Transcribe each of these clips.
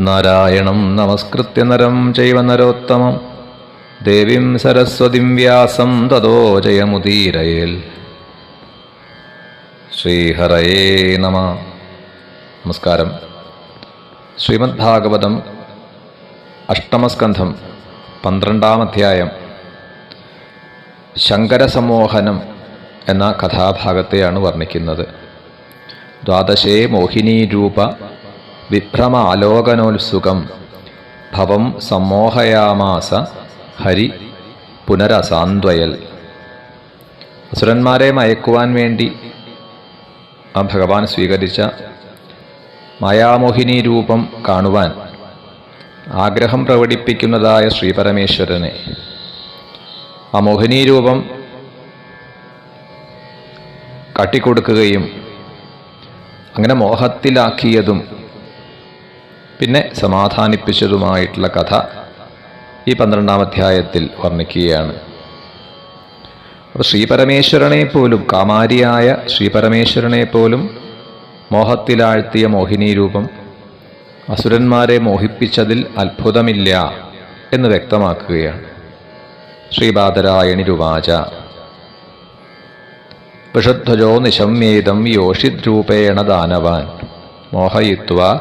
നാരായണം നമസ്കൃത്യ നരം ചൈവ നരോത്തമം ദേവീം സരസ്വതിം വ്യാസം തതോ ജയമുദീരയേൽ. ശ്രീഹരയേ നമഃ. നമസ്കാരം. ശ്രീമദ് ഭാഗവതം അഷ്ടമസ്കന്ധം 12-ാം അധ്യായം ശങ്കരസമ്മോഹനം എന്ന കഥാഭാഗത്തെയാണ് വർണ്ണിക്കുന്നത്. ദ്വാദശേ മോഹിനീരൂപ വിഭ്രമാലോകനോത്സുകം ഭവം സമ്മോഹയാമാസ ഹരി പുനരസാന്ത്വയൽ. അസുരന്മാരെ മയക്കുവാൻ വേണ്ടി ആ ഭഗവാൻ സ്വീകരിച്ച മായാമോഹിനി രൂപം കാണുവാൻ ആഗ്രഹം പ്രകടിപ്പിക്കുന്നതായ ശ്രീപരമേശ്വരനെ ആ മോഹിനീരൂപം കാട്ടിക്കൊടുക്കുകയും അങ്ങനെ മോഹത്തിലാക്കിയതും പിന്നെ സമാധാനിപ്പിച്ചതുമായിട്ടുള്ള കഥ ഈ 12-ാം അധ്യായത്തിൽ വർണ്ണിക്കുകയാണ്. അപ്പോൾ ശ്രീപരമേശ്വരനെ പോലും, കാമാരിയായ ശ്രീപരമേശ്വരനെ പോലും മോഹത്തിലാഴ്ത്തിയ മോഹിനീരൂപം അസുരന്മാരെ മോഹിപ്പിച്ചതിൽ അത്ഭുതമില്ല എന്ന് വ്യക്തമാക്കുകയാണ്. ശ്രീബാദരായണിരുവാച വൃഷധ്വജോ നിശമ്യേദം യോഷിദ്രൂപേണ ദാനവാൻ മോഹയിത്വാ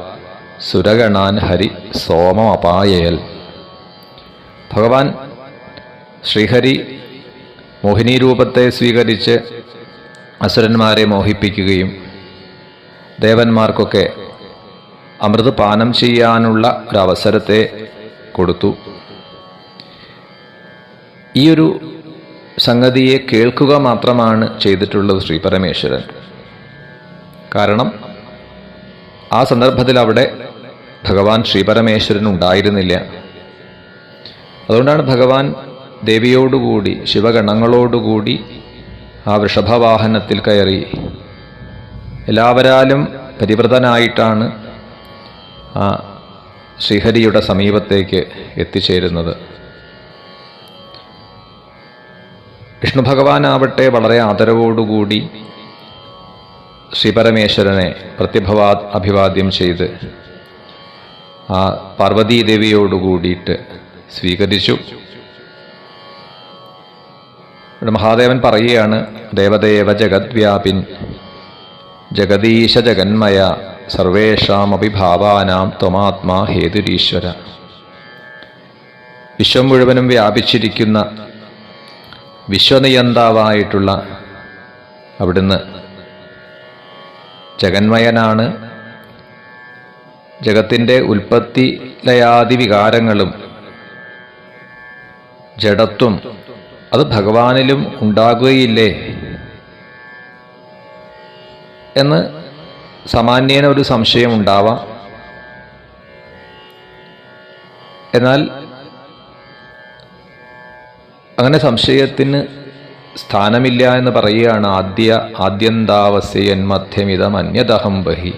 സുരഗണാൻ ഹരി സോമമപായയൽ. ഭഗവാൻ ശ്രീഹരി മോഹിനീരൂപത്തെ സ്വീകരിച്ച് അസുരന്മാരെ മോഹിപ്പിക്കുകയും ദേവന്മാർക്കൊക്കെ അമൃത് പാനം ചെയ്യാനുള്ള ഒരവസരത്തെ കൊടുത്തു. ഈയൊരു സംഗതിയെ കേൾക്കുക മാത്രമാണ് ചെയ്തിട്ടുള്ളത് ശ്രീപരമേശ്വരൻ. കാരണം ആ സന്ദർഭത്തിൽ അവിടെ ഭഗവാൻ ശ്രീപരമേശ്വരൻ ഉണ്ടായിരുന്നില്ല. അതുകൊണ്ടാണ് ഭഗവാൻ ദേവിയോടുകൂടി, ശിവഗണങ്ങളോടുകൂടി ആ വൃഷഭവാഹനത്തിൽ കയറി എല്ലാവരാലും പരിവൃതനായിട്ടാണ് ആ ശ്രീഹരിയുടെ സമീപത്തേക്ക് എത്തിച്ചേരുന്നത്. വിഷ്ണു ഭഗവാനാവട്ടെ വളരെ ആദരവോടുകൂടി ശ്രീപരമേശ്വരനെ അഭിവാദ്യം ചെയ്ത് ആ പാർവതീദേവിയോടുകൂടിയിട്ട് സ്വീകരിച്ചു. മഹാദേവൻ പറയുകയാണ്, ദേവദേവ ജഗദ്വ്യാപിൻ ജഗദീശ ജഗന്മയ സർവേഷാമപി ഭാവാനാം ത്വമാത്മാ ഹേതുരീശ്വര. വിശ്വം മുഴുവനും വ്യാപിച്ചിരിക്കുന്ന വിശ്വനിയന്താവായിട്ടുള്ള അവിടുന്ന് ജഗന്മയനാണ്. ജഗത്തിൻ്റെ ഉൽപ്പത്തി ലയാദി വികാരങ്ങളും ജഡത്വം അത് ഭഗവാനിലും ഉണ്ടാകുകയില്ലേ എന്ന് സാമാന്യേന ഒരു സംശയം ഉണ്ടാവാം. എന്നാൽ അങ്ങനെ സംശയത്തിന് സ്ഥാനമില്ല എന്ന് പറയുകയാണ്. ആദ്യന്താവസ്യൻ മധ്യമിതം അന്യതഹം ബഹി.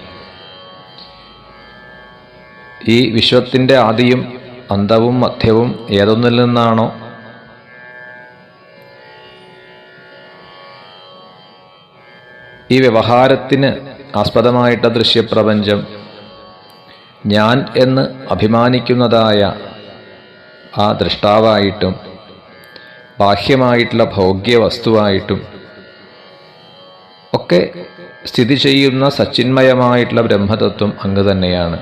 ഈ വിശ്വത്തിൻ്റെ ആദിയും അന്തവും മധ്യവും ഏതൊന്നിൽ നിന്നാണോ ഈ വ്യവഹാരത്തിന് ആസ്പദമായിട്ട ദൃശ്യപ്രപഞ്ചം ഞാൻ എന്ന് അഭിമാനിക്കുന്നതായ ആ ദൃഷ്ടാവായിട്ടും ബാഹ്യമായിട്ടുള്ള ഭോഗ്യവസ്തുവായിട്ടും ഒക്കെ സ്ഥിതി ചെയ്യുന്ന സച്ചിന്മയമായിട്ടുള്ള ബ്രഹ്മതത്വം അങ്ങ് തന്നെയാണ്.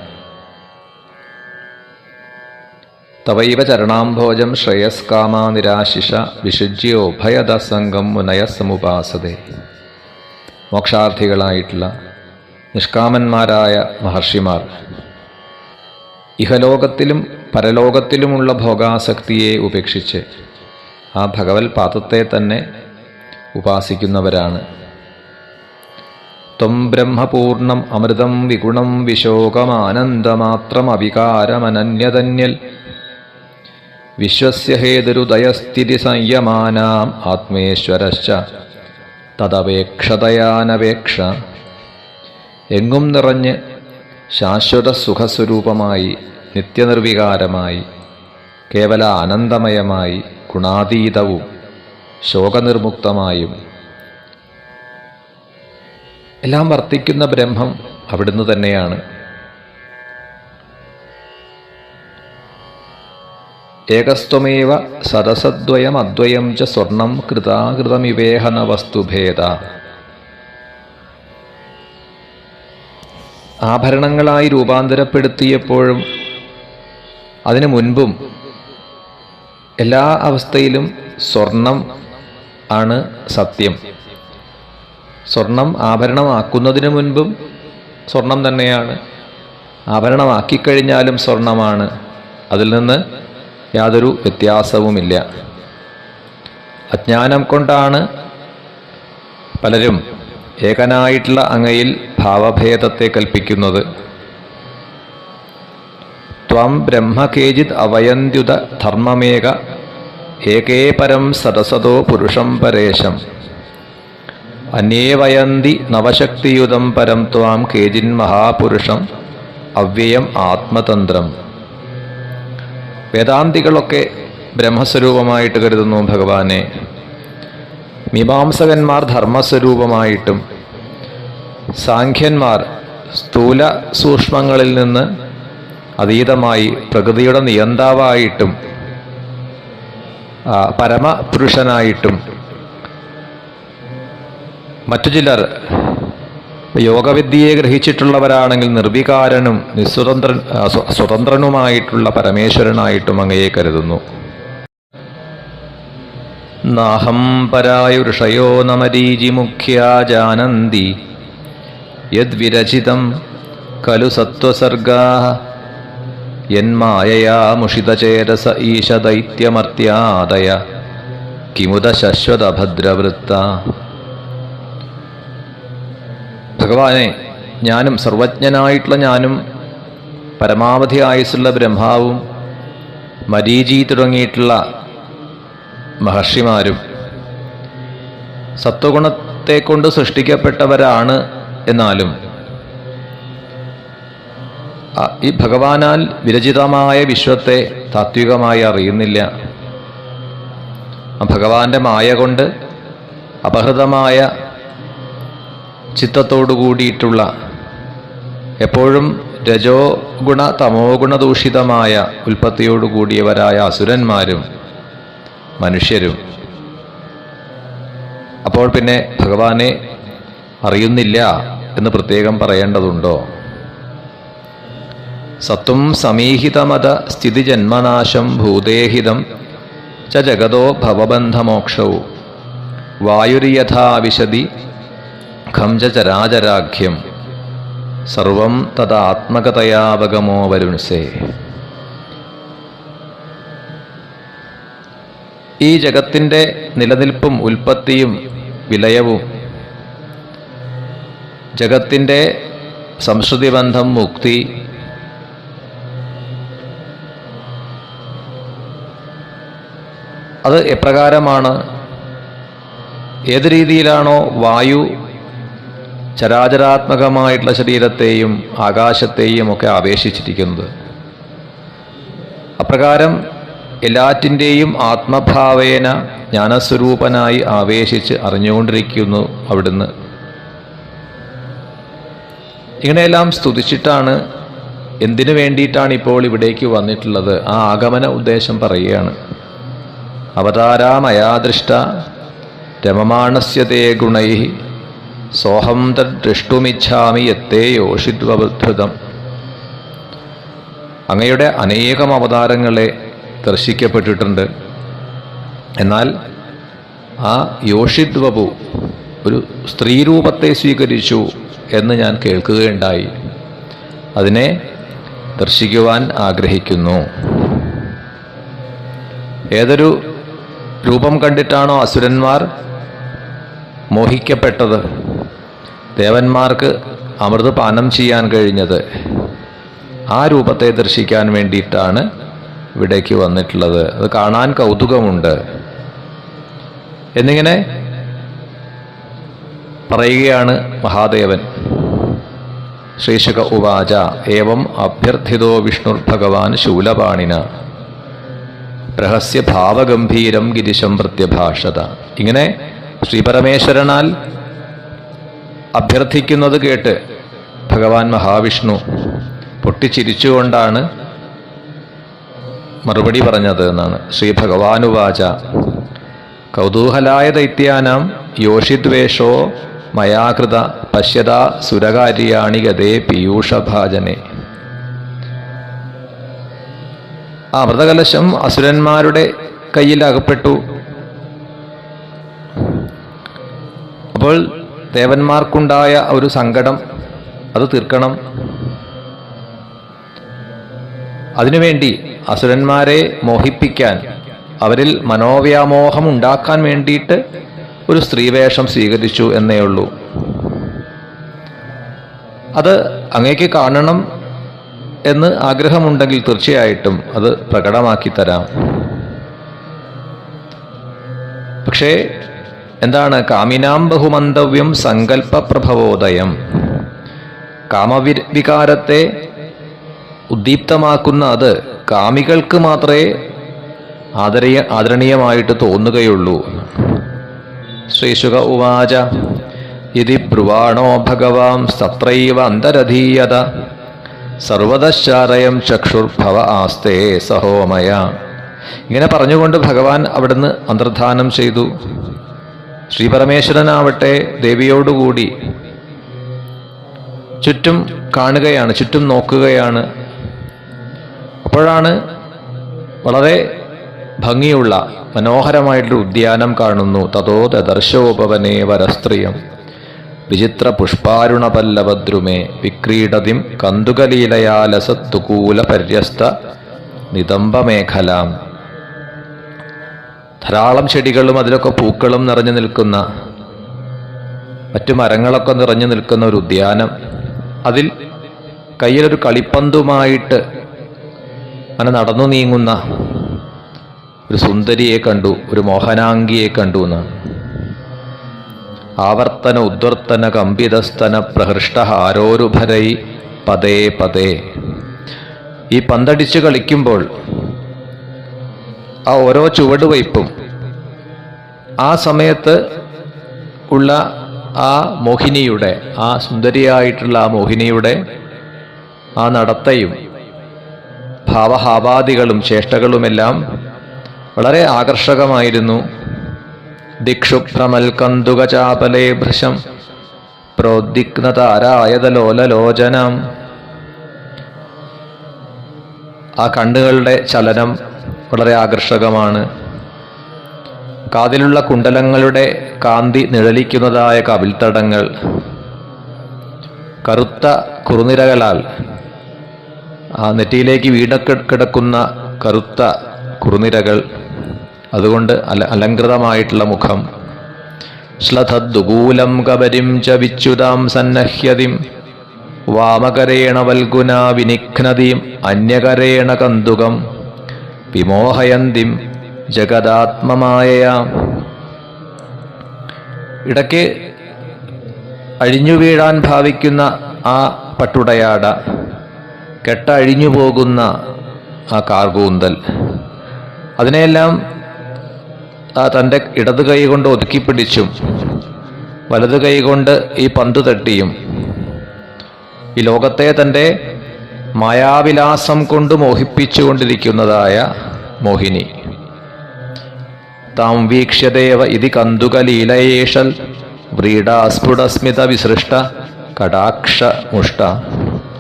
തവൈവ ചരണാംഭോജം ശ്രേയസ്കാമാ നിരാശിഷ വിശുജ്യോ ഭയദസംഗം മുനയ സമുപാസതേ. മോക്ഷാർത്ഥികളായിട്ടുള്ള നിഷ്കാമന്മാരായ മഹർഷിമാർ ഇഹലോകത്തിലും പരലോകത്തിലുമുള്ള ഭോഗാസക്തിയെ ഉപേക്ഷിച്ച് ആ ഭഗവത് പാദത്തെ തന്നെ ഉപാസിക്കുന്നവരാണ്. ത്വം ബ്രഹ്മപൂർണം അമൃതം വിഗുണം വിശോകമാനന്ദമാത്രം അവികാരമനന്യതന്യൽ വിശ്വസ്യ ഹേതുരുദയസ്ഥിതി സംയമാനാം ആത്മേശ്വരശ്ച തദപേക്ഷതയാനപേക്ഷ. എങ്ങും നിറഞ്ഞ് ശാശ്വത സുഖസ്വരൂപമായി, നിത്യനിർവികാരമായി, കേവല ആനന്ദമയമായി, ഗുണാതീതവും ശോകനിർമുക്തമായും എല്ലാം വർത്തിക്കുന്ന ബ്രഹ്മം അവിടുന്ന് തന്നെയാണ്. ഏകസ്ത്വമേവ സരസദ്വയം അദ്വയം ച സ്വർണം കൃതാകൃതമിവേഹന വസ്തുഭേദ. ആഭരണങ്ങളായി രൂപാന്തരപ്പെടുത്തിയപ്പോഴും അതിനു മുൻപും എല്ലാ അവസ്ഥയിലും സ്വർണം ആണ് സത്യം. സ്വർണം ആഭരണമാക്കുന്നതിന് മുൻപും സ്വർണം തന്നെയാണ്, ആഭരണമാക്കിക്കഴിഞ്ഞാലും സ്വർണമാണ്. അതിൽ നിന്ന് യാതൊരു വ്യത്യാസവുമില്ല. അജ്ഞാനം കൊണ്ടാണ് പലരും ഏകനായിട്ടുള്ള അങ്ങയിൽ ഭാവഭേദത്തെ കൽപ്പിക്കുന്നത്. ത്വം ബ്രഹ്മ കേചിത് അവയന്ത്യുത ധർമ്മമേക ഏകേ പരം സരസതോ പുരുഷം പരേശം അന്യേ വയന്തി നവശക്തിയുതം പരം ത്വാം കേചിൻ മഹാപുരുഷം അവ്യയം ആത്മതന്ത്രം. വേദാന്തികളൊക്കെ ബ്രഹ്മസ്വരൂപമായിട്ട് കരുതുന്നു ഭഗവാനെ. മീമാംസകന്മാർ ധർമ്മസ്വരൂപമായിട്ടും സാഖ്യന്മാർ സ്ഥൂല സൂക്ഷ്മങ്ങളിൽ നിന്ന് അതീതമായി പ്രകൃതിയുടെ നിയന്താവായിട്ടും പരമപുരുഷനായിട്ടും മറ്റു ചിലർ യോഗവിദ്യയെ ഗ്രഹിച്ചിട്ടുള്ളവരാണെങ്കിൽ നിർവികാരനും സ്വതന്ത്രനുമായിട്ടുള്ള പരമേശ്വരനായിട്ടും അങ്ങയെ കരുതുന്നു. നാഹം പരായുഷയോ നമരീചിമുഖ്യാ ജാനന്തി യദ്വിരചിതം ഖലു സത്വസർഗാഃ യന്മായയാ മുഷിതചേതസ ഈശദൈത്യമർത്യാദയ കിമുദ ശശ്വതഭദ്രവൃത്ത. ഭഗവാനെ, ഞാനും സർവജ്ഞനായിട്ടുള്ള ഞാനും പരമാവധി ആയുസ്സുള്ള ബ്രഹ്മാവും മരീചി തുടങ്ങിയിട്ടുള്ള മഹർഷിമാരും സത്വഗുണത്തെ കൊണ്ട് സൃഷ്ടിക്കപ്പെട്ടവരാണ്. എന്നാലും ഈ ഭഗവാനാൽ വിരചിതമായ വിശ്വത്തെ താത്വികമായി അറിയുന്നില്ല. ഭഗവാന്റെ മായ കൊണ്ട് അപഹൃതമായ ചിത്തത്തോടു കൂടിയിട്ടുള്ള എപ്പോഴും രജോ ഗുണ തമോ ഗുണദൂഷിതമായ ഉൽപ്പത്തിയോടുകൂടിയവരായ അസുരന്മാരും മനുഷ്യരും അപ്പോൾ പിന്നെ ഭഗവാനെ അറിയുന്നില്ല എന്ന് പ്രത്യേകം പറയേണ്ടതുണ്ടോ? സത്വം സമീഹിതമത സ്ഥിതിജന്മനാശം ഭൂതേഹിതം ച ജഗതോ ഭവബന്ധമോക്ഷവും വായുര്യഥാ വിശതി ഖം ച ചരാചരാഖ്യം സർവം തദാത്മകതയാവഗമോ വരുൺസേ. ഈ ജഗത്തിൻ്റെ നിലനിൽപ്പും ഉൽപ്പത്തിയും വിലയവും ജഗത്തിൻ്റെ സംശ്രുതിബന്ധം മുക്തി അത് എപ്രകാരമാണ്? ഏത് രീതിയിലാണോ വായു ചരാചരാത്മകമായിട്ടുള്ള ശരീരത്തെയും ആകാശത്തെയും ഒക്കെ ആവേശിച്ചിരിക്കുന്നത്, അപ്രകാരം എല്ലാറ്റിൻ്റെയും ആത്മഭാവേന ജ്ഞാനസ്വരൂപനായി ആവേശിച്ച് അറിഞ്ഞുകൊണ്ടിരിക്കുന്നു അവിടുന്ന്. ഇങ്ങനെയെല്ലാം സ്തുതിച്ചിട്ടാണ് എന്തിനു വേണ്ടിയിട്ടാണ് ഇപ്പോൾ ഇവിടേക്ക് വന്നിട്ടുള്ളത് ആ ആഗമന ഉദ്ദേശം പറയുകയാണ്. അവതാരാമയാ ദൃഷ്ട രമമാണസ്യ തേ ഗുണൈഃ സോഹം തദ്ദ്രഷ്ടുമിച്ഛാമി യത്തേ യോഷിദ്വബുദ്ധൃതം. അങ്ങയുടെ അനേകം അവതാരങ്ങളെ ദർശിക്കപ്പെട്ടിട്ടുണ്ട്. എന്നാൽ ആ യോഷിദ്വപു ഒരു സ്ത്രീരൂപത്തെ സ്വീകരിച്ചു എന്ന് ഞാൻ കേൾക്കുകയുണ്ടായി. അതിനെ ദർശിക്കുവാൻ ആഗ്രഹിക്കുന്നു. ഏതൊരു രൂപം കണ്ടിട്ടാണോ അസുരന്മാർ മോഹിക്കപ്പെട്ടത്, ദേവന്മാർക്ക് അമൃത് പാനം ചെയ്യാൻ കഴിഞ്ഞത്, ആ രൂപത്തെ ദർശിക്കാൻ വേണ്ടിയിട്ടാണ് ഇവിടേക്ക് വന്നിട്ടുള്ളത്. അത് കാണാൻ കൗതുകമുണ്ട് എന്നിങ്ങനെ പറയുകയാണ് മഹാദേവൻ. ശ്രീശുക ഉവാച ഏവം അഭ്യർത്ഥിതോ വിഷ്ണുർഭഗവാൻ ശൂലപാണിന പ്രഹസ്യ ഭാവഗംഭീരം ഗിരിശം പ്രത്യഭാഷത. ഇങ്ങനെ ശ്രീപരമേശ്വരനാൽ അഭ്യർത്ഥിക്കുന്നത് കേട്ട് ഭഗവാൻ മഹാവിഷ്ണു പൊട്ടിച്ചിരിച്ചുകൊണ്ടാണ് മറുപടി പറഞ്ഞത് എന്നാണ്. ശ്രീ ഭഗവാനുവാച കൗതൂഹലായ ദൈത്യാനാം യോഷിദ്വേഷോ മയാകൃത പശ്യതാ സുരകാര്യാണി ഗതേ പീയൂഷഭാജനെ. ആ അമൃതകലശം അസുരന്മാരുടെ കയ്യിൽ അകപ്പെട്ടു. അപ്പോൾ ദേവന്മാർക്കുണ്ടായ ഒരു സങ്കടം അത് തീർക്കണം. അതിനുവേണ്ടി അസുരന്മാരെ മോഹിപ്പിക്കാൻ, അവരിൽ മനോവ്യാമോഹം ഉണ്ടാക്കാൻ വേണ്ടിയിട്ട് ഒരു സ്ത്രീവേഷം സ്വീകരിച്ചു എന്നേ ഉള്ളൂ. അത് അങ്ങേക്ക് കാണണം എന്ന് ആഗ്രഹമുണ്ടെങ്കിൽ തീർച്ചയായിട്ടും അത് പ്രകടമാക്കി തരാം. പക്ഷേ എന്താണ്? കാമിനാം ബഹുമന്തവ്യം സങ്കല്പ പ്രഭവോദയം. കാമവികാരത്തെ ഉദ്ദീപ്തമാക്കുന്ന അത് കാമികൾക്ക് മാത്രമേ ആദരണീയമായിട്ട് തോന്നുകയുള്ളൂ. ശ്രീശുക ഉവാച ഇതി ബ്രുവാണോ ഭഗവാൻ തത്രൈവ അന്തരധീയത സർവതശ്ചാരയം ചക്ഷുർഭവ ആസ്തേ സഹോമയ. ഇങ്ങനെ പറഞ്ഞുകൊണ്ട് ഭഗവാൻ അവിടുന്ന് അന്തർധാനം ചെയ്തു. ശ്രീപരമേശ്വരനാവട്ടെ ദേവിയോടുകൂടി ചുറ്റും കാണുകയാണ്, ചുറ്റും നോക്കുകയാണ്. അപ്പോഴാണ് വളരെ ഭംഗിയുള്ള മനോഹരമായിട്ടൊരു ഉദ്യാനം കാണുന്നു. തതോ ദദർശോപവനേ വരസ്ത്രിയം വിചിത്ര പുഷ്പാരുണപല്ലവദ്രുമേ വിക്രീഡതിം കന്തുകലീലയാലസത്തുകൂല പര്യസ്ത നിതംബമേഖലാം. ധാരാളം ചെടികളും അതിലൊക്കെ പൂക്കളും നിറഞ്ഞു നിൽക്കുന്ന, മറ്റു മരങ്ങളൊക്കെ നിറഞ്ഞു നിൽക്കുന്ന ഒരു ഉദ്യാനം. അതിൽ കയ്യിലൊരു കളിപ്പന്തുമായിട്ട് അങ്ങനെ നടന്നു നീങ്ങുന്ന ഒരു സുന്ദരിയെ കണ്ടു, ഒരു മോഹനാംഗിയെ കണ്ടു എന്നാണ്. ആവർത്തന ഉദ്വർത്തന കമ്പിതസ്തന പ്രഹൃഷ്ടഹാരോരുഭരൈ പതേ പതേ. ഈ പന്തടിച്ച് കളിക്കുമ്പോൾ ആ ഓരോ ചുവടുവയ്പും ആ സമയത്ത് ഉള്ള ആ മോഹിനിയുടെ, ആ സുന്ദരിയായിട്ടുള്ള ആ മോഹിനിയുടെ ആ നടത്തയും ഭാവഹാവാദികളും ചേഷ്ടകളുമെല്ലാം വളരെ ആകർഷകമായിരുന്നു. ദിക്ഷുഭ്രമൽ കന്തുകചാപലേ ഭൃശം പ്രോദ്ദിഗ്നതാരായതലോലലോചനം. ആ കണ്ണുകളുടെ ചലനം വളരെ ആകർഷകമാണ്. കാതിലുള്ള കുണ്ടലങ്ങളുടെ കാന്തി നിഴലിക്കുന്നതായ കവിൾത്തടങ്ങൾ, കറുത്ത കുറുനിരകളാൽ ആ നെറ്റിയിലേക്ക് വീണക്കിടക്കുന്ന കറുത്ത കുറുനിരകൾ, അതുകൊണ്ട് അലങ്കൃതമായിട്ടുള്ള മുഖം. ശ്ലഥദ്ദുകൂലം കബരിം ച വിച്യുതാം സന്നഹ്യതിം വാമകരേണ വൽഗുനാ വിനിഘ്നതിം അന്യകരേണ കന്തുകം വിമോഹയന്തിം ജഗദാത്മമായയാ. ഇടയ്ക്ക് അഴിഞ്ഞു വീഴാൻ ഭാവിക്കുന്ന ആ പട്ടുടയാട, കെട്ടഴിഞ്ഞു പോകുന്ന ആ കാർകൂന്തൽ, അതിനെയെല്ലാം തൻ്റെ ഇടത് കൈ കൊണ്ട് ഒതുക്കിപ്പിടിച്ചും വലത് കൈ കൊണ്ട് ഈ പന്ത് തട്ടിയും ഈ ലോകത്തെ തൻ്റെ മായാവിലാസം കൊണ്ട് മോഹിപ്പിച്ചുകൊണ്ടിരിക്കുന്നതായ മോഹിനി. താം വീക്ഷ്യദേവ ഇതി കന്തുകലീലയേഷൽ വ്രീഡാസ്ഫുടസ്മിത വിസൃഷ്ട കടാക്ഷ മുഷ്ട.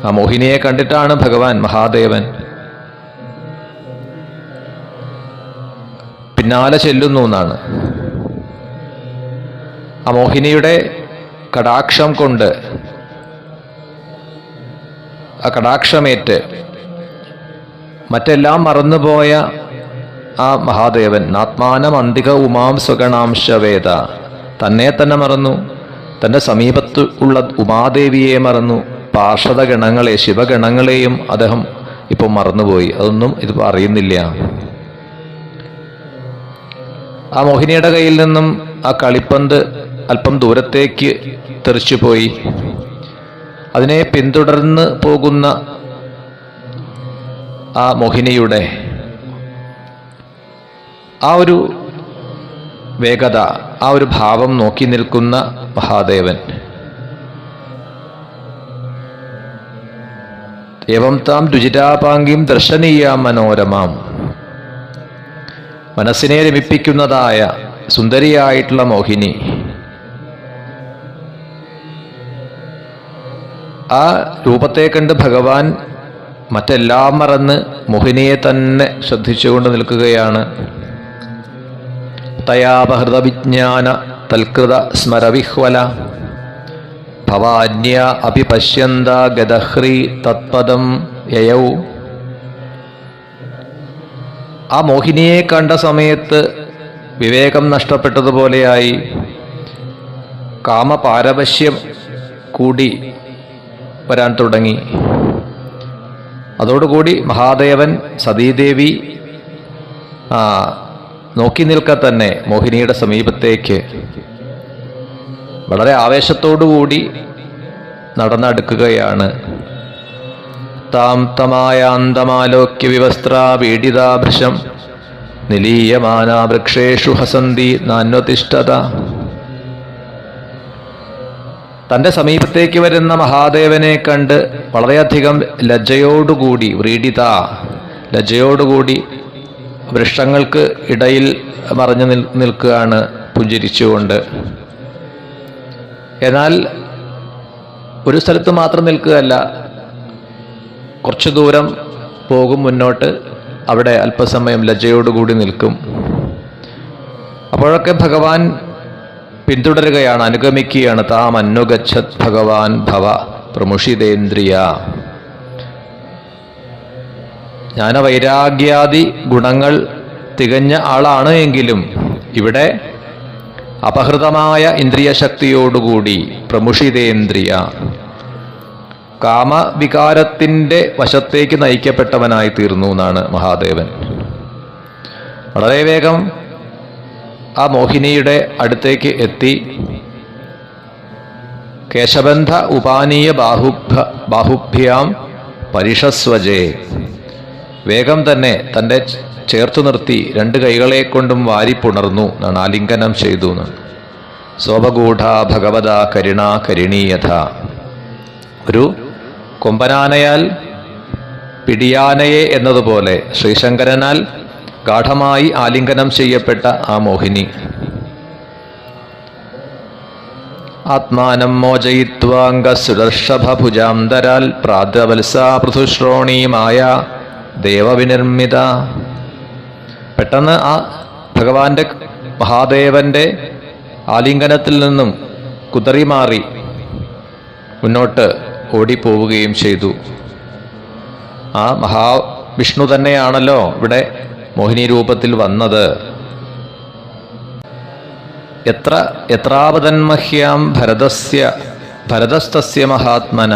ആ മോഹിനിയെ കണ്ടിട്ടാണ് ഭഗവാൻ മഹാദേവൻ പിന്നാലെ ചെല്ലുന്നു എന്നാണ്. ആ മോഹിനിയുടെ കടാക്ഷം കൊണ്ട്, ആ കടാക്ഷമേറ്റ് മറ്റെല്ലാം മറന്നുപോയ ആ മഹാദേവൻ നാത്മാനം അന്തിക ഉമാം സ്വഗണാംശവേദ, തന്നെ തന്നെ മറന്നു, തൻ്റെ സമീപത്ത് ഉള്ള ഉമാദേവിയെ മറന്നു, പാർഷദ ഗണങ്ങളെ, ശിവഗണങ്ങളെയും അദ്ദേഹം ഇപ്പം മറന്നുപോയി. അതൊന്നും ഇതിപ്പോൾ അറിയുന്നില്ല. ആ മോഹിനിയുടെ കയ്യിൽ നിന്നും ആ കളിപ്പന്ത് അല്പം ദൂരത്തേക്ക് തെറിച്ചുപോയി. അതിനെ പിന്തുടർന്ന് പോകുന്ന ആ മോഹിനിയുടെ ആ ഒരു വേഗത, ആ ഒരു ഭാവം നോക്കി നിൽക്കുന്ന മഹാദേവൻ. ഏവം താം രുചിരാപാംഗിം ദർശനീയാം മനോരമാം മനസ്സിനെ രമിപ്പിക്കുന്നതായ സുന്ദരിയായിട്ടുള്ള മോഹിനി. ആ രൂപത്തെ കണ്ട് ഭഗവാൻ മറ്റെല്ലാം മറന്ന് മോഹിനിയെ തന്നെ ശ്രദ്ധിച്ചുകൊണ്ട് നിൽക്കുകയാണ്. തയാപഹൃത വിജ്ഞാന തൽകൃത സ്മരവിഹ്വല ഭവാന്യ അഭിപശ്യന്ത ഗദഹ്രീ തത്പദം യയൗ. ആ മോഹിനിയെ കണ്ട സമയത്ത് വിവേകം നഷ്ടപ്പെട്ടതുപോലെയായി. കാമപാരവശ്യം കൂടി വരാൻ തുടങ്ങി. അതോടുകൂടി മഹാദേവൻ സതീദേവി നോക്കി നിൽക്കെ തന്നെ മോഹിനിയുടെ സമീപത്തേക്ക് വളരെ ആവേശത്തോടുകൂടി നടന്നടുക്കുകയാണ്. താം തമായാന്തമാലോക്യ വിവസ്ത്രാ പീഡിതാഭൃശം നിലീയമാനാ വൃക്ഷേഷു ഹസന്തി നാന്വതിഷ്ഠത. തൻ്റെ സമീപത്തേക്ക് വരുന്ന മഹാദേവനെ കണ്ട് വളരെയധികം ലജ്ജയോടുകൂടി, വ്രീഡിത ലജ്ജയോടുകൂടി വൃക്ഷങ്ങൾക്ക് ഇടയിൽ മറഞ്ഞു നിൽക്കുകയാണ് പുഞ്ചിരിച്ചുകൊണ്ട്. എന്നാൽ ഒരു സ്ഥലത്ത് മാത്രം നിൽക്കുകയല്ല, കുറച്ചു ദൂരം പോകും മുന്നോട്ട്, അവിടെ അല്പസമയം ലജ്ജയോടുകൂടി നിൽക്കും. അപ്പോഴൊക്കെ ഭഗവാൻ പിന്തുടരുകയാണ്, അനുഗമിക്കുകയാണ്. താം അനുഗച്ഛത് ഭഗവാൻ ഭവ പ്രമുഷിതേന്ദ്രിയ. ജ്ഞാനവൈരാഗ്യാദി ഗുണങ്ങൾ തികഞ്ഞ ആളാണ് എങ്കിലും ഇവിടെ അപഹൃതമായ ഇന്ദ്രിയശക്തിയോടുകൂടി പ്രമുഷിതേന്ദ്രിയ, കാമവികാരത്തിൻ്റെ വശത്തേക്ക് നയിക്കപ്പെട്ടവനായി തീർന്നു എന്നാണ് മഹാദേവൻ. വളരെ വേഗം ആ മോഹിനിയുടെ അടുത്തേക്ക് എത്തി. കേശബന്ധ ഉപാനീയ ബാഹുഭ്യാം പരിഷസ്വജേ. വേഗം തന്നെ തൻ്റെ ചേർത്തു നിർത്തി രണ്ട് കൈകളെ കൊണ്ടും വാരിപ്പുണർന്നു എന്നാണ്, ആലിംഗനം ചെയ്തു എന്നാണ്. സോപഗൂഢ ഭഗവത കരുണ കരുണീയഥ. ഒരു കൊമ്പനാനയാൽ പിടിയാനയെ എന്നതുപോലെ ശ്രീശങ്കരനാൽ ഗാഠമായി ആലിംഗനം ചെയ്യപ്പെട്ട ആ മോഹിനി. ആത്മാനം മോചയിത്വാംഗസുദർശഭുജാന്തരാൽ പ്രാതവത്സാ പൃഥുശ്രോണീമായ ദേവവിനിർമ്മിത. പെട്ടെന്ന് ആ ഭഗവാന്റെ മഹാദേവന്റെ ആലിംഗനത്തിൽ നിന്നും കുതറിമാറി മുന്നോട്ട് ഓടിപ്പോവുകയും ചെയ്തു. ആ മഹാവിഷ്ണു തന്നെയാണല്ലോ ഇവിടെ മോഹിനി രൂപത്തിൽ വന്നത്. എത്രാവതന്മഹ്യാം ഭരതസ്തസ്യ മഹാത്മന.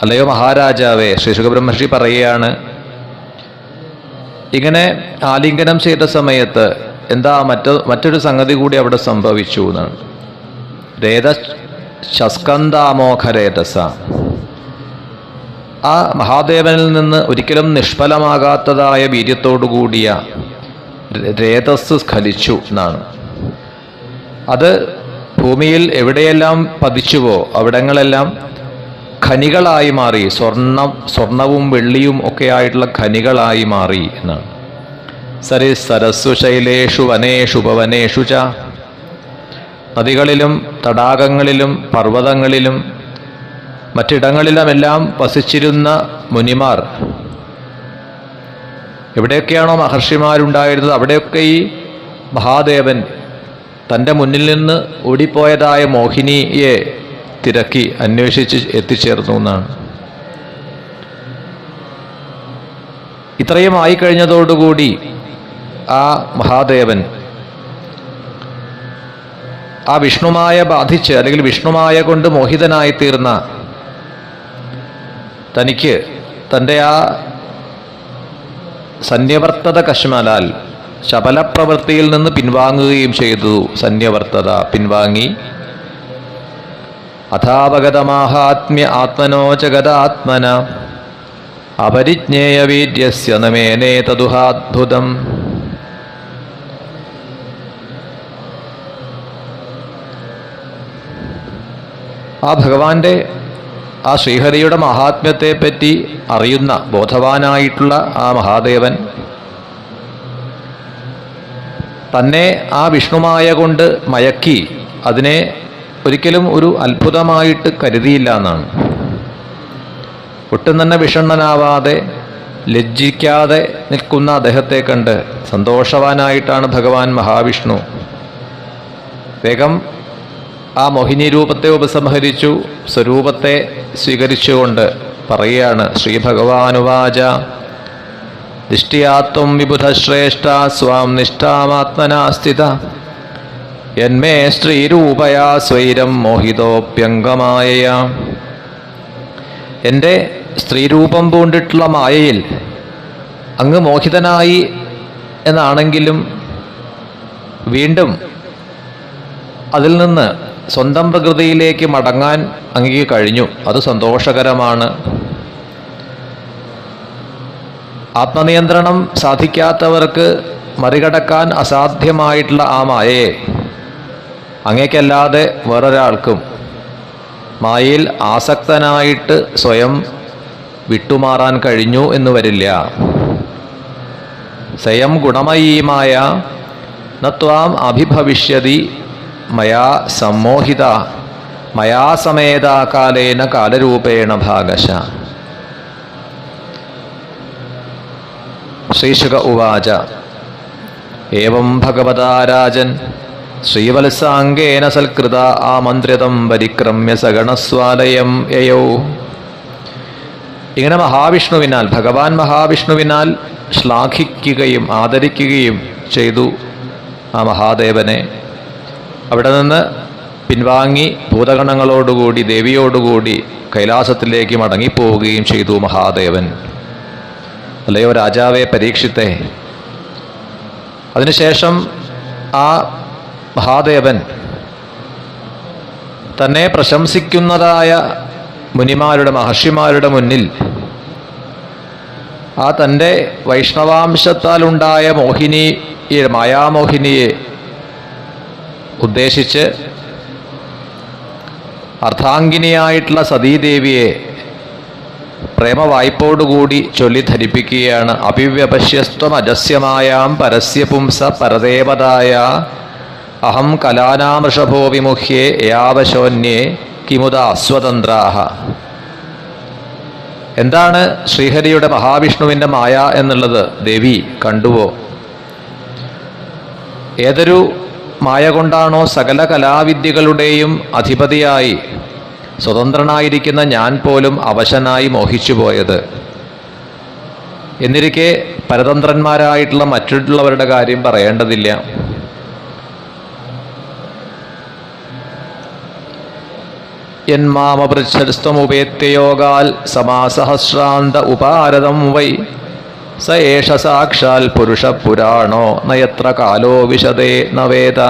അല്ലയോ മഹാരാജാവേ, ശ്രീ ശുകബ്രഹ്മർഷി പറയുകയാണ്, ഇങ്ങനെ ആലിംഗനം ചെയ്ത സമയത്ത് എന്താ മറ്റൊരു സംഗതി കൂടി അവിടെ സംഭവിച്ചു എന്നാണ്. ശസ്കന്ധാമോഘരേതസ. ആ മഹാദേവനിൽ നിന്ന് ഒരിക്കലും നിഷ്ഫലമാകാത്തതായ വീര്യത്തോടുകൂടിയ രേതസ് സ്ഖലിച്ചു എന്നാണ്. അത് ഭൂമിയിൽ എവിടെയെല്ലാം പതിച്ചുവോ അവിടങ്ങളെല്ലാം ഖനികളായി മാറി, സ്വർണവും വെള്ളിയും ഒക്കെ ആയിട്ടുള്ള ഖനികളായി മാറി എന്നാണ്. സരസ്സു ശൈലേഷു വനേഷു ഉപവനേഷു ച. നദികളിലും തടാകങ്ങളിലും പർവ്വതങ്ങളിലും മറ്റിടങ്ങളിലുമെല്ലാം വസിച്ചിരുന്ന മുനിമാർ, എവിടെയൊക്കെയാണോ മഹർഷിമാരുണ്ടായിരുന്നത് അവിടെയൊക്കെ ഈ മഹാദേവൻ തൻ്റെ മുന്നിൽ നിന്ന് ഓടിപ്പോയതായ മോഹിനിയെ തിരക്കി അന്വേഷിച്ച് എത്തിച്ചേർന്നു എന്നാണ്. ഇത്രയും ആയിക്കഴിഞ്ഞതോടുകൂടി ആ മഹാദേവൻ ആ വിഷ്ണുമായ ബാധിച്ച് അല്ലെങ്കിൽ വിഷ്ണുമായ കൊണ്ട് മോഹിതനായിത്തീർന്ന തനിക്ക് തൻ്റെ ആ സന്യവർത്തത കശ്മലാൽ ശബലപ്രവൃത്തിയിൽ നിന്ന് പിൻവാങ്ങുകയും ചെയ്തു. സന്യവർത്തത പിൻവാങ്ങി. അഥാപഗതമാഹാത്മ്യ ആത്മനോ ജഗദാത്മന അപരിജ്ഞേയ വീര്യസ്യ നമേനേ തദുഹാദ്ഭുതം. ആ ഭഗവാന്റെ ആ ശ്രീഹരിയുടെ മഹാത്മ്യത്തെപ്പറ്റി അറിയുന്ന ബോധവാനായിട്ടുള്ള ആ മഹാദേവൻ തന്നെ ആ വിഷ്ണുമായ കൊണ്ട് മയക്കി അതിനെ ഒരിക്കലും ഒരു അത്ഭുതമായിട്ട് കരുതിയില്ല എന്നാണ്. ഒട്ടും തന്നെ വിഷണ്ണനാവാതെ ലജ്ജിക്കാതെ നിൽക്കുന്ന അദ്ദേഹത്തെ കണ്ട് സന്തോഷവാനായിട്ടാണ് ഭഗവാൻ മഹാവിഷ്ണു വേഗം ആ മോഹിനി രൂപത്തെ ഉപസംഹരിച്ചു സ്വരൂപത്തെ സ്വീകരിച്ചുകൊണ്ട് പറയുകയാണ്. ശ്രീ ഭഗവാനുവാച ദിഷ്ട്യാത്വം വിബുധശ്രേഷ്ഠ സ്വാം നിഷ്ഠാമാത്മനാ സ്ഥിത യന്മേ സ്ത്രീരൂപയാ സ്വൈരം മോഹിതോപ്യംഗമായയാ. എൻ്റെ സ്ത്രീരൂപം പൂണ്ടിട്ടുള്ള മായയിൽ അങ്ങ് മോഹിതനായി എന്നാണെങ്കിലും വീണ്ടും അതിൽ നിന്ന് സ്വന്തം പ്രകൃതിയിലേക്ക് മടങ്ങാൻ അങ്ങേക്ക് കഴിഞ്ഞു. അത് സന്തോഷകരമാണ്. ആത്മനിയന്ത്രണം സാധിക്കാത്തവർക്ക് മറികടക്കാൻ അസാധ്യമായിട്ടുള്ള ആ മായയെ അങ്ങേക്കല്ലാതെ വേറൊരാൾക്കും മായയിൽ ആസക്തനായിട്ട് സ്വയം വിട്ടുമാറാൻ കഴിഞ്ഞു എന്ന് വരില്ല. സ്വയം ഗുണമയീമായ നത്വാം അഭിഭവിഷ്യതി മയാ സമ്മോഹിത മയാ സമേത കാലേന കാലരൂപേണ ഭാഗശ. ശ്രീശുക ഉവാച ഏവം ഭഗവതാ രാജൻ ശ്രീവത്സാംഗേന സൽകൃത ആമന്ത്രിതം പരിക്രമ്യ സഗണസ്വാലയം യയൗ. ഇങ്ങനെ മഹാവിഷ്ണുവിനാൽ ഭഗവാൻ മഹാവിഷ്ണുവിനാൽ ശ്ലാഘിക്കുകയും ആദരിക്കുകയും ചെയ്തു ആ മഹാദേവനെ. അവിടെ നിന്ന് പിൻവാങ്ങി ഭൂതഗണങ്ങളോടുകൂടി ദേവിയോടുകൂടി കൈലാസത്തിലേക്ക് മടങ്ങിപ്പോവുകയും ചെയ്തു മഹാദേവൻ. അല്ലയോ രാജാവേ പരീക്ഷിത്തെ. അതിനുശേഷം ആ മഹാദേവൻ തന്നെ പ്രശംസിക്കുന്നതായ മുനിമാരുടെ മഹർഷിമാരുടെ മുന്നിൽ ആ തൻ്റെ വൈഷ്ണവാംശത്താലുണ്ടായ മായാമോഹിനിയെ ഉദ്ദേശിച്ച് അർദ്ധാംഗിനിയായിട്ടുള്ള സതീദേവിയെ പ്രേമവായ്പോടുകൂടി ചൊല്ലി ധരിപ്പിക്കുകയാണ്. അഭിവ്യപശ്യസ്ത്വമജസ്യമായാം പരസ്യ പുംസ പരദേവതായ അഹം കലാനാമൃഷഭോ വിമുഹ്യേ യാവശോന്യേ കിമുദ അസ്വതന്ത്രാഹ. എന്താണ് ശ്രീഹരിയുടെ മഹാവിഷ്ണുവിൻ്റെ മായ എന്നുള്ളത് ദേവി കണ്ടുവോ? ഏതൊരു മായ കൊണ്ടാണോ സകല കലാവിദ്യകളുടെയും അധിപതിയായി സ്വതന്ത്രനായിരിക്കുന്ന ഞാൻ പോലും അവശനായി മോഹിച്ചുപോയത്. എന്നിരിക്കെ പരതന്ത്രന്മാരായിട്ടുള്ള മറ്റുള്ളവരുടെ കാര്യം പറയേണ്ടതില്ല. യന്മാമപൃച്ഛസ്ത്വമുപേത്യയോഗാൽ സമാസഹസ്രാന്ത ഉപാരതം വൈ സ ഏഷ സാക്ഷാൽ പുരുഷ പുരാണോ നയത്ര കാലോ വിശദേ നവേദ.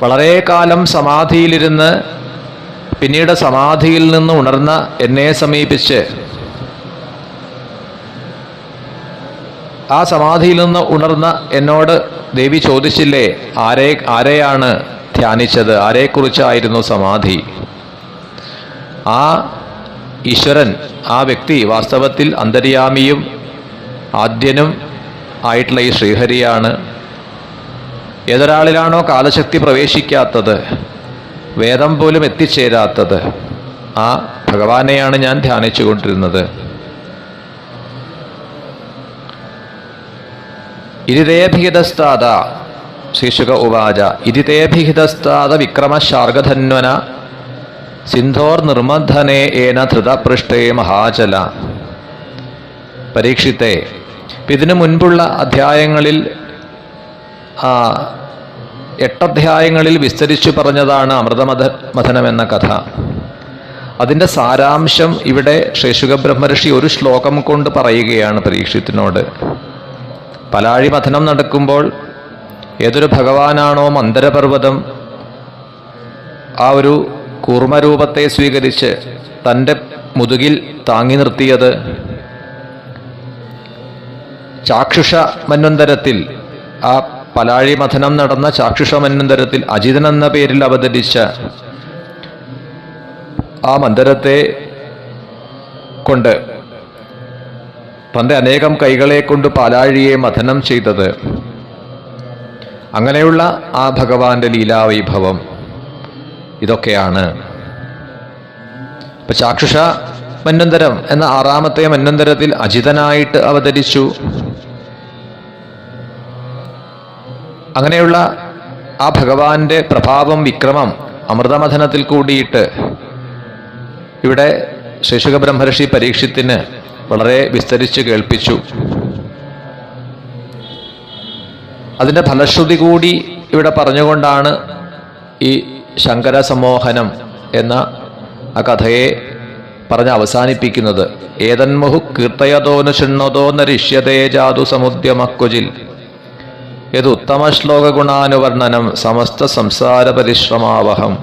വളരെ കാലം സമാധിയിലിരുന്ന് പിന്നീട് സമാധിയിൽ നിന്ന് ഉണർന്ന എന്നെ സമീപിച്ച് ആ സമാധിയിൽ നിന്ന് ഉണർന്ന എന്നോട് ദേവി ചോദിച്ചില്ലേ, ആരെയാണ് ധ്യാനിച്ചത്, ആരെക്കുറിച്ചായിരുന്നു സമാധി? ആ ഈശ്വരൻ, ആ വ്യക്തി വാസ്തവത്തിൽ അന്തര്യാമിയും ആദ്യനും ആയിട്ടുള്ള ഈ ശ്രീഹരിയാണ്. ഏതൊരാളിലാണോ കാലശക്തി പ്രവേശിക്കാത്തത്, വേദം പോലും എത്തിച്ചേരാത്തത്, ആ ഭഗവാനെയാണ് ഞാൻ ധ്യാനിച്ചു കൊണ്ടിരുന്നത്. ഇരിതേഭിഹിതസ്താദ ശ്രീശുക ഉവാച ഇരിതേഭിഹിതസ്താദ വിക്രമശാർഗധന്വന സിന്ധോർ നിർമന്ധനേ ഏന ധൃതപൃഷ്ടേ മഹാചല. പരീക്ഷിത്തെ, ഇതിനു മുൻപുള്ള അധ്യായങ്ങളിൽ 8 അധ്യായങ്ങളിൽ വിസ്തരിച്ചു പറഞ്ഞതാണ് അമൃതമഥനം എന്ന കഥ. അതിൻ്റെ സാരാംശം ഇവിടെ ശ്രീശുക ബ്രഹ്മർഷി ഒരു ശ്ലോകം കൊണ്ട് പറയുകയാണ് പരീക്ഷത്തിനോട്. പലാഴി മഥനം നടക്കുമ്പോൾ ഏതൊരു ഭഗവാനാണോ മന്ദരപർവ്വതം ആ ഒരു കൂർമ്മരൂപത്തെ സ്വീകരിച്ച് തൻ്റെ മുതുകിൽ താങ്ങി നിർത്തിയത്, ചാക്ഷുഷ മന്വന്തരത്തിൽ ആ പലാഴി മഥനം നടന്ന ചാക്ഷുഷ മന്വന്തരത്തിൽ അജിതൻ എന്ന പേരിൽ അവതരിച്ച ആ മന്ദരത്തെ കൊണ്ട് തൻ്റെ അനേകം കൈകളെ കൊണ്ട് പാലാഴിയെ മഥനം ചെയ്തത്. അങ്ങനെയുള്ള ആ ഭഗവാന്റെ ലീലാവൈഭവം ഇതൊക്കെയാണ്. ഇപ്പൊ ചാക്ഷുഷ മന്വന്തരം എന്ന 6ാമത്തെ മന്വന്തരത്തിൽ അജിതനായിട്ട് അവതരിച്ചു. അങ്ങനെയുള്ള ആ ഭഗവാന്റെ പ്രഭാവം, വിക്രമം അമൃതമഥനത്തിൽ കൂടിയിട്ട് ഇവിടെ ശേഷുക ബ്രഹ്മർഷി പരീക്ഷത്തിന് വളരെ വിസ്തരിച്ച് കേൾപ്പിച്ചു. അതിൻ്റെ ഫലശ്രുതി കൂടി ഇവിടെ പറഞ്ഞുകൊണ്ടാണ് ഈ ശങ്കര സമോഹനം എന്ന ആ കഥയെ പറഞ്ഞ് അവസാനിപ്പിക്കുന്നത്. ഏതന്മുഹു കീർത്തയതോനു ശൃണ്ണതോ നരിഷ്യതേ ജാതു സമുദ്യമക്കുജിൽ യത് ഉത്തമ ശ്ലോക ഗുണാനുവർണ്ണനം സമസ്ത സംസാര പരിശ്രമാവഹം.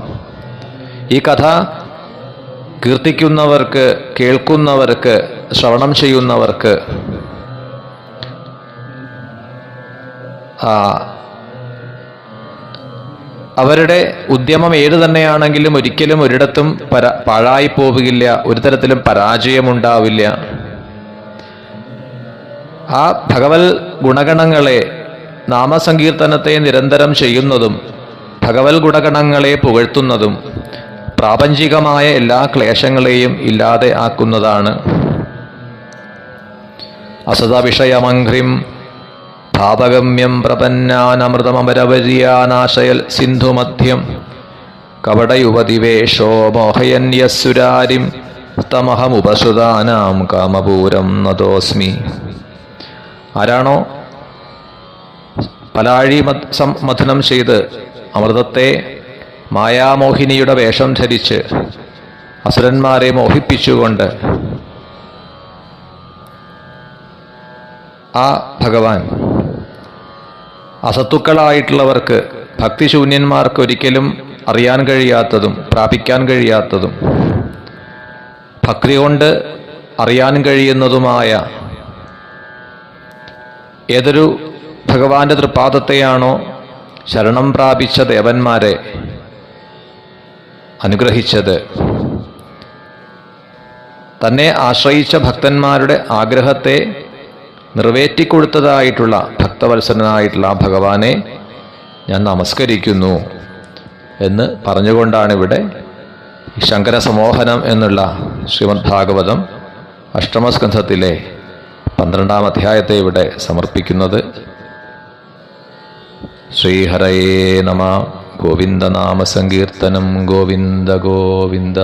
ഈ കഥ കീർത്തിക്കുന്നവർക്ക്, കേൾക്കുന്നവർക്ക്, ശ്രവണം ചെയ്യുന്നവർക്ക് അവരുടെ ഉദ്യമം ഏതു തന്നെയാണെങ്കിലും ഒരിക്കലും ഒരിടത്തും പാഴായി പോവുകയില്ല, ഒരു തരത്തിലും പരാജയമുണ്ടാവില്ല. ആ ഭഗവത് ഗുണഗണങ്ങളെ, നാമസങ്കീർത്തനത്തെ നിരന്തരം ചെയ്യുന്നതും ഭഗവത് ഗുണഗണങ്ങളെ പുകഴ്ത്തുന്നതും പ്രാപഞ്ചികമായ എല്ലാ ക്ലേശങ്ങളെയും ഇല്ലാതെ ആക്കുന്നതാണ്. അസത വിഷയമഘ്രിം ഭാവഗമ്യം പ്രപന്നാനമൃതമരവര്യാനാശയൽ സിന്ധുമധ്യം കപടയുവതിവേഷോ മോഹയന്യസുരാരിം തമഹമുപശ്രുതാനാം കാമപൂരം നതോസ്മി. ആരാണോ പലാഴി മഥനം ചെയ്ത് അമൃതത്തെ മായാമോഹിനിയുടെ വേഷം ധരിച്ച് അസുരന്മാരെ മോഹിപ്പിച്ചുകൊണ്ട് ആ ഭഗവാൻ അസത്തുക്കളായിട്ടുള്ളവർക്ക്, ഭക്തിശൂന്യന്മാർക്ക് ഒരിക്കലും അറിയാൻ കഴിയാത്തതും പ്രാപിക്കാൻ കഴിയാത്തതും ഭക്തി കൊണ്ട് അറിയാൻ കഴിയുന്നതുമായ ഏതൊരു ഭഗവാന്റെ തൃപ്പാദത്തെയാണോ ശരണം പ്രാപിച്ച ദേവന്മാരെ അനുഗ്രഹിച്ചത്, തന്നെ ആശ്രയിച്ച ഭക്തന്മാരുടെ ആഗ്രഹത്തെ നിറവേറ്റിക്കൊടുത്തതായിട്ടുള്ള ഭക്തവത്സരനായിട്ടുള്ള ആ ഭഗവാനെ ഞാൻ നമസ്കരിക്കുന്നു എന്ന് പറഞ്ഞുകൊണ്ടാണ് ഇവിടെ ശങ്കര സമോഹനം എന്നുള്ള ശ്രീമദ് ഭാഗവതം അഷ്ടമസ്കന്ധത്തിലെ 12ാം അധ്യായത്തെ ഇവിടെ സമർപ്പിക്കുന്നത്. ശ്രീഹരയേ നമ. ഗോവിന്ദ നാമ സങ്കീർത്തനം. ഗോവിന്ദ ഗോവിന്ദ.